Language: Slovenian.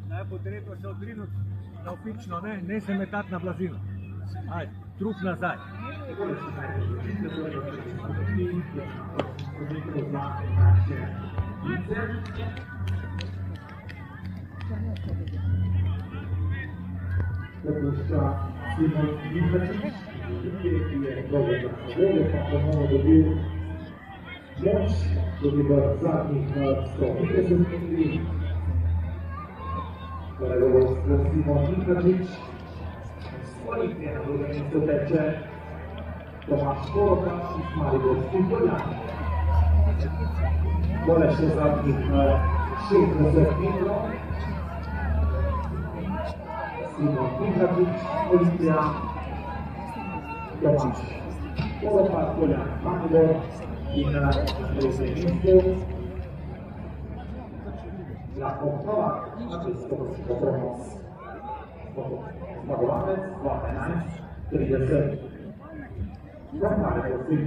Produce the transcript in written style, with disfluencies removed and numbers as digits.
Najpotrebno se odrinuti na opično, ne se metati na blazino. Ajde, trup nazaj. Dopušča Simon Mihačić, ki je dobro zadovoljen, pa ponovno dobil moč, tudi v zadnjih 150 minutih. Zadovoljstvo Simon Mihačić, svojih je na drugem mestu teče Tomaš Koroka iz Mariborskih Poljani. Tole še zadnjih 60 minut. Simon Mihačić, Olimpija, Tomaš Koroka, Poljani, Maribor in na tretjem mestu Jakub Novak, Ačeskovosti Potronos, zmagovalec 2011-30. Za Mariborskih